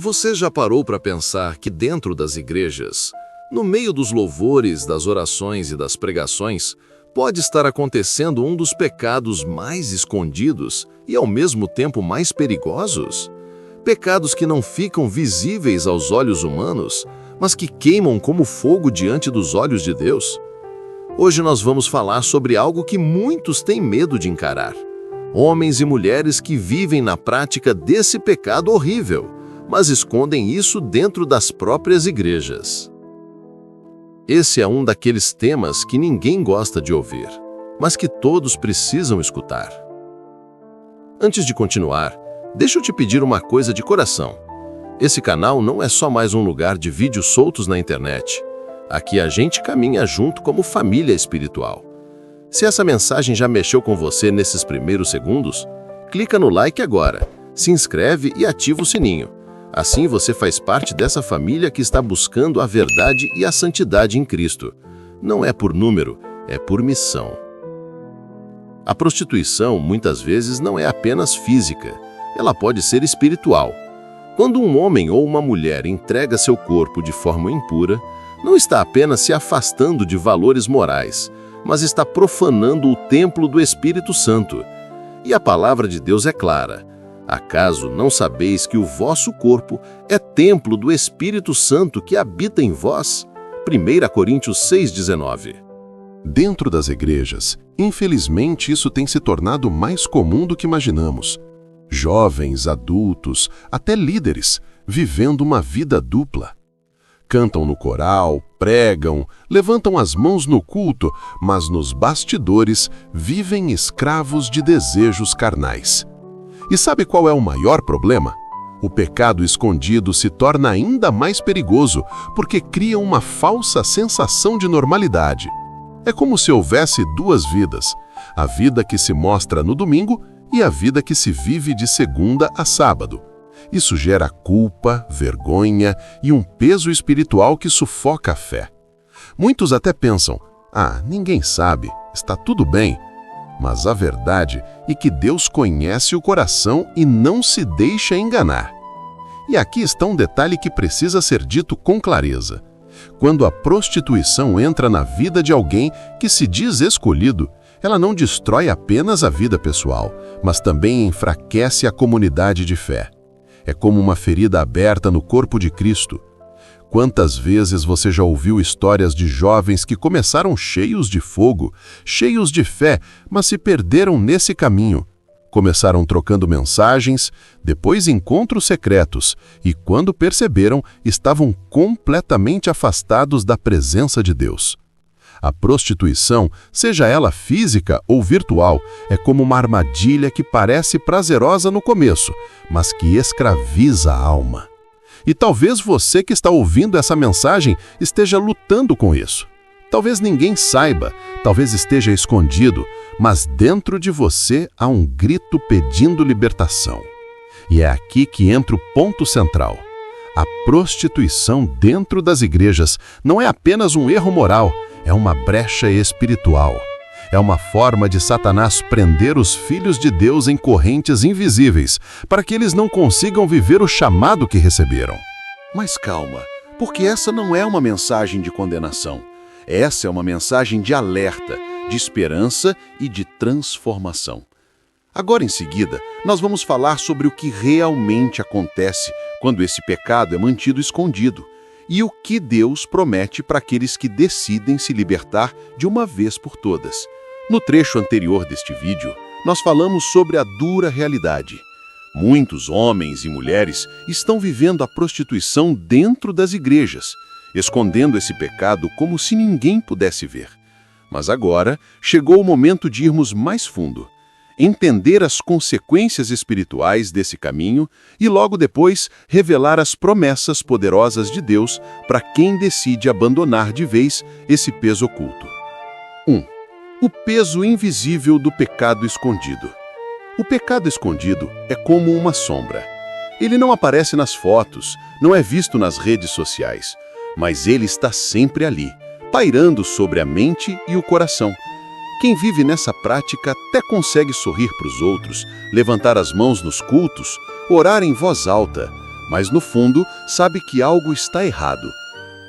Você já parou para pensar que dentro das igrejas, no meio dos louvores, das orações e das pregações, pode estar acontecendo um dos pecados mais escondidos e ao mesmo tempo mais perigosos? Pecados que não ficam visíveis aos olhos humanos, mas que queimam como fogo diante dos olhos de Deus? Hoje nós vamos falar sobre algo que muitos têm medo de encarar. Homens e mulheres que vivem na prática desse pecado horrível, mas escondem isso dentro das próprias igrejas. Esse é um daqueles temas que ninguém gosta de ouvir, mas que todos precisam escutar. Antes de continuar, deixa eu te pedir uma coisa de coração. Esse canal não é só mais um lugar de vídeos soltos na internet. Aqui a gente caminha junto como família espiritual. Se essa mensagem já mexeu com você nesses primeiros segundos, clica no like agora, se inscreve e ativa o sininho. Assim você faz parte dessa família que está buscando a verdade e a santidade em Cristo. Não é por número, é por missão. A prostituição, muitas vezes, não é apenas física. Ela pode ser espiritual. Quando um homem ou uma mulher entrega seu corpo de forma impura, não está apenas se afastando de valores morais, mas está profanando o templo do Espírito Santo. E a palavra de Deus é clara. Acaso não sabeis que o vosso corpo é templo do Espírito Santo que habita em vós? 1 Coríntios 6,19. Dentro das igrejas, infelizmente isso tem se tornado mais comum do que imaginamos. Jovens, adultos, até líderes, vivendo uma vida dupla. Cantam no coral, pregam, levantam as mãos no culto, mas nos bastidores vivem escravos de desejos carnais. E sabe qual é o maior problema? O pecado escondido se torna ainda mais perigoso porque cria uma falsa sensação de normalidade. É como se houvesse duas vidas, a vida que se mostra no domingo e a vida que se vive de segunda a sábado. Isso gera culpa, vergonha e um peso espiritual que sufoca a fé. Muitos até pensam, ninguém sabe, está tudo bem. Mas a verdade é que Deus conhece o coração e não se deixa enganar. E aqui está um detalhe que precisa ser dito com clareza. Quando a prostituição entra na vida de alguém que se diz escolhido, ela não destrói apenas a vida pessoal, mas também enfraquece a comunidade de fé. É como uma ferida aberta no corpo de Cristo. Quantas vezes você já ouviu histórias de jovens que começaram cheios de fogo, cheios de fé, mas se perderam nesse caminho? Começaram trocando mensagens, depois encontros secretos, e quando perceberam, estavam completamente afastados da presença de Deus. A prostituição, seja ela física ou virtual, é como uma armadilha que parece prazerosa no começo, mas que escraviza a alma. E talvez você que está ouvindo essa mensagem esteja lutando com isso. Talvez ninguém saiba, talvez esteja escondido, mas dentro de você há um grito pedindo libertação. E é aqui que entra o ponto central. A prostituição dentro das igrejas não é apenas um erro moral, é uma brecha espiritual. É uma forma de Satanás prender os filhos de Deus em correntes invisíveis, para que eles não consigam viver o chamado que receberam. Mas calma, porque essa não é uma mensagem de condenação. Essa é uma mensagem de alerta, de esperança e de transformação. Agora em seguida, nós vamos falar sobre o que realmente acontece quando esse pecado é mantido escondido e o que Deus promete para aqueles que decidem se libertar de uma vez por todas. No trecho anterior deste vídeo, nós falamos sobre a dura realidade. Muitos homens e mulheres estão vivendo a prostituição dentro das igrejas, escondendo esse pecado como se ninguém pudesse ver. Mas agora chegou o momento de irmos mais fundo, entender as consequências espirituais desse caminho e logo depois revelar as promessas poderosas de Deus para quem decide abandonar de vez esse peso oculto. 1. O peso invisível do pecado escondido. O pecado escondido é como uma sombra. Ele não aparece nas fotos, não é visto nas redes sociais, mas ele está sempre ali, pairando sobre a mente e o coração. Quem vive nessa prática até consegue sorrir para os outros, levantar as mãos nos cultos, orar em voz alta, mas no fundo sabe que algo está errado.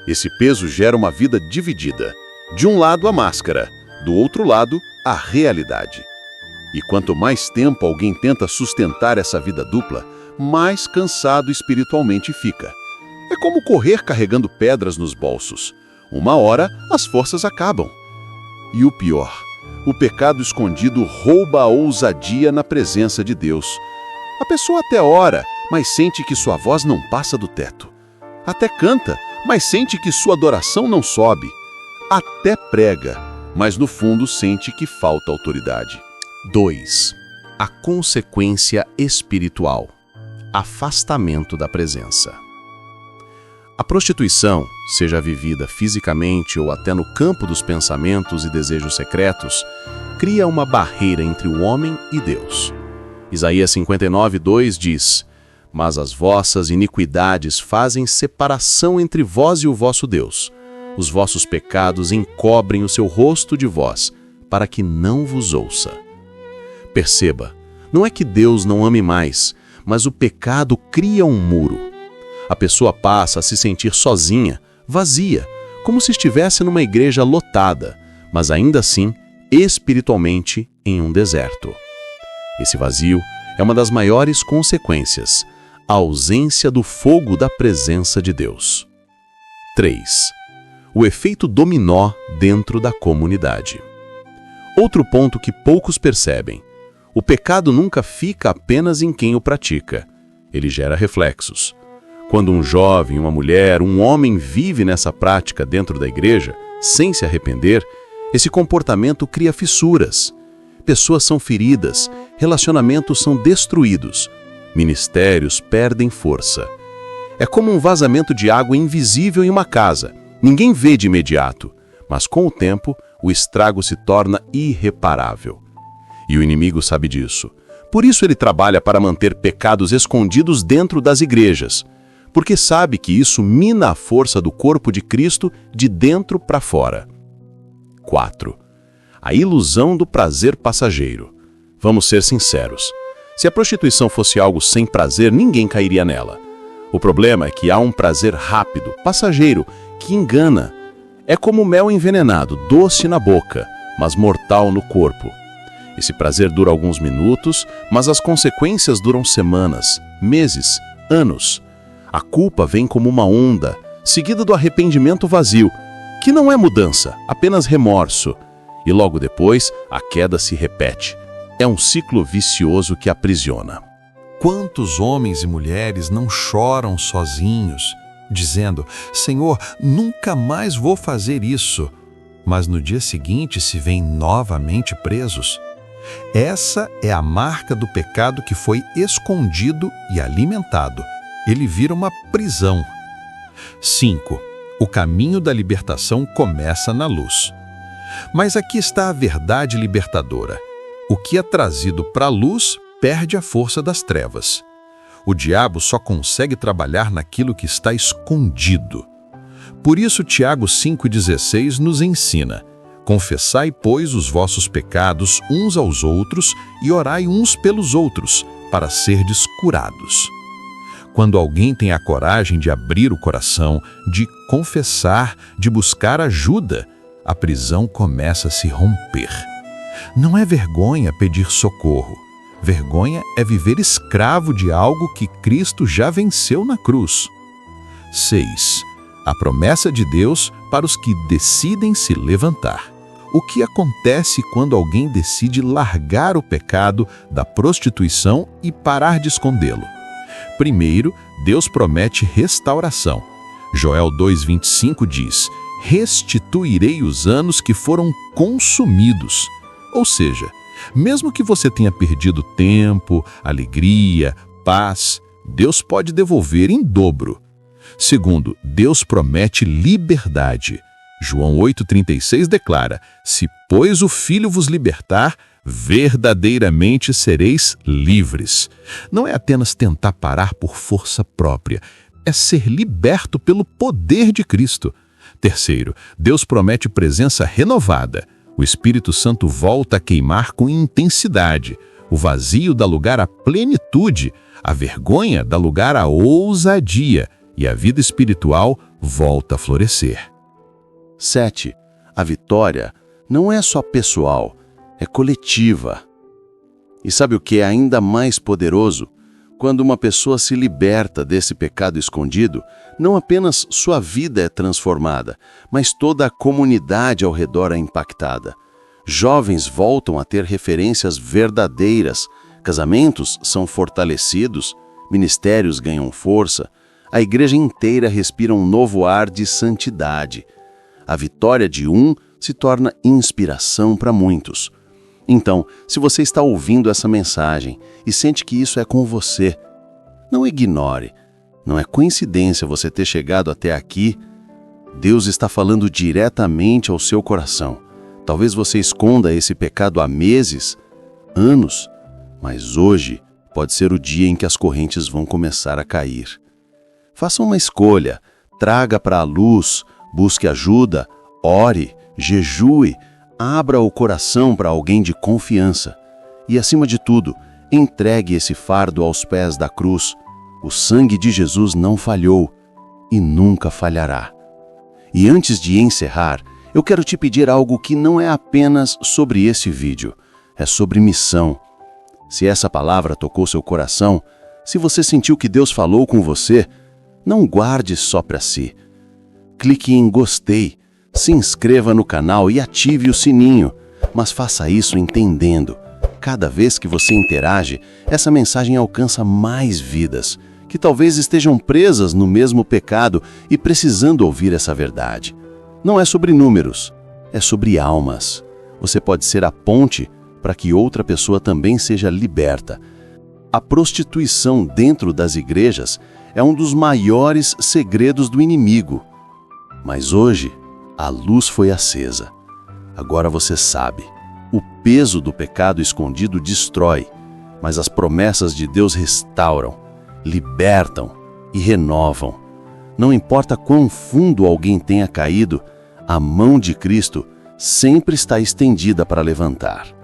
Esse peso gera uma vida dividida. De um lado a máscara, do outro lado a realidade. E quanto mais tempo alguém tenta sustentar essa vida dupla, mais cansado espiritualmente fica. É como correr carregando pedras nos bolsos. Uma hora as forças acabam. E o pior, o pecado escondido rouba a ousadia na presença de Deus. A pessoa até ora, mas sente que sua voz não passa do teto. Até canta, mas sente que sua adoração não sobe. Até prega, mas no fundo sente que falta autoridade. 2. A consequência espiritual. Afastamento da presença. A prostituição, seja vivida fisicamente ou até no campo dos pensamentos e desejos secretos, cria uma barreira entre o homem e Deus. Isaías 59:2 diz: "Mas as vossas iniquidades fazem separação entre vós e o vosso Deus. Os vossos pecados encobrem o seu rosto de vós, para que não vos ouça." Perceba, não é que Deus não ame mais, mas o pecado cria um muro. A pessoa passa a se sentir sozinha, vazia, como se estivesse numa igreja lotada, mas ainda assim, espiritualmente, em um deserto. Esse vazio é uma das maiores consequências, a ausência do fogo da presença de Deus. 3. O efeito dominó dentro da comunidade. Outro ponto que poucos percebem: o pecado nunca fica apenas em quem o pratica. Ele gera reflexos. Quando um jovem, uma mulher, um homem vive nessa prática dentro da igreja, sem se arrepender, esse comportamento cria fissuras. Pessoas são feridas, relacionamentos são destruídos, ministérios perdem força. É como um vazamento de água invisível em uma casa. Ninguém vê de imediato, mas com o tempo, o estrago se torna irreparável. E o inimigo sabe disso. Por isso ele trabalha para manter pecados escondidos dentro das igrejas, porque sabe que isso mina a força do corpo de Cristo de dentro para fora. 4. A ilusão do prazer passageiro. Vamos ser sinceros. Se a prostituição fosse algo sem prazer, ninguém cairia nela. O problema é que há um prazer rápido, passageiro, que engana. É como mel envenenado, doce na boca, mas mortal no corpo. Esse prazer dura alguns minutos, mas as consequências duram semanas, meses, anos. A culpa vem como uma onda, seguida do arrependimento vazio, que não é mudança, apenas remorso. E logo depois, a queda se repete. É um ciclo vicioso que aprisiona. Quantos homens e mulheres não choram sozinhos, dizendo: "Senhor, nunca mais vou fazer isso", mas no dia seguinte se veem novamente presos? Essa é a marca do pecado que foi escondido e alimentado. Ele vira uma prisão. 5. O caminho da libertação começa na luz. Mas aqui está a verdade libertadora. O que é trazido para a luz perde a força das trevas. O diabo só consegue trabalhar naquilo que está escondido. Por isso, Tiago 5,16 nos ensina: "Confessai, pois, os vossos pecados uns aos outros e orai uns pelos outros, para serdes curados." Quando alguém tem a coragem de abrir o coração, de confessar, de buscar ajuda, a prisão começa a se romper. Não é vergonha pedir socorro. Vergonha é viver escravo de algo que Cristo já venceu na cruz. 6. A promessa de Deus para os que decidem se levantar. O que acontece quando alguém decide largar o pecado da prostituição e parar de escondê-lo? Primeiro, Deus promete restauração. Joel 2,25 diz: "Restituirei os anos que foram consumidos." Ou seja, mesmo que você tenha perdido tempo, alegria, paz, Deus pode devolver em dobro. Segundo, Deus promete liberdade. João 8,36 declara: "Se, pois, o Filho vos libertar, verdadeiramente sereis livres." Não é apenas tentar parar por força própria, é ser liberto pelo poder de Cristo. Terceiro, Deus promete presença renovada. O Espírito Santo volta a queimar com intensidade. O vazio dá lugar à plenitude, a vergonha dá lugar à ousadia e a vida espiritual volta a florescer. 7. A vitória não é só pessoal, é coletiva. E sabe o que é ainda mais poderoso? Quando uma pessoa se liberta desse pecado escondido, não apenas sua vida é transformada, mas toda a comunidade ao redor é impactada. Jovens voltam a ter referências verdadeiras, casamentos são fortalecidos, ministérios ganham força, a igreja inteira respira um novo ar de santidade. A vitória de um se torna inspiração para muitos. Então, se você está ouvindo essa mensagem e sente que isso é com você, não ignore. Não é coincidência você ter chegado até aqui. Deus está falando diretamente ao seu coração. Talvez você esconda esse pecado há meses, anos, mas hoje pode ser o dia em que as correntes vão começar a cair. Faça uma escolha, traga para a luz, busque ajuda, ore, jejue, abra o coração para alguém de confiança. E, acima de tudo, entregue esse fardo aos pés da cruz. O sangue de Jesus não falhou e nunca falhará. E antes de encerrar, eu quero te pedir algo que não é apenas sobre esse vídeo, é sobre missão. Se essa palavra tocou seu coração, se você sentiu que Deus falou com você, não guarde só para si. Clique em gostei, se inscreva no canal e ative o sininho, mas faça isso entendendo. Cada vez que você interage, essa mensagem alcança mais vidas, que talvez estejam presas no mesmo pecado e precisando ouvir essa verdade. Não é sobre números, é sobre almas. Você pode ser a ponte para que outra pessoa também seja liberta. A prostituição dentro das igrejas é um dos maiores segredos do inimigo. Mas hoje, a luz foi acesa. Agora você sabe, o peso do pecado escondido destrói, mas as promessas de Deus restauram, libertam e renovam. Não importa quão fundo alguém tenha caído, a mão de Cristo sempre está estendida para levantar.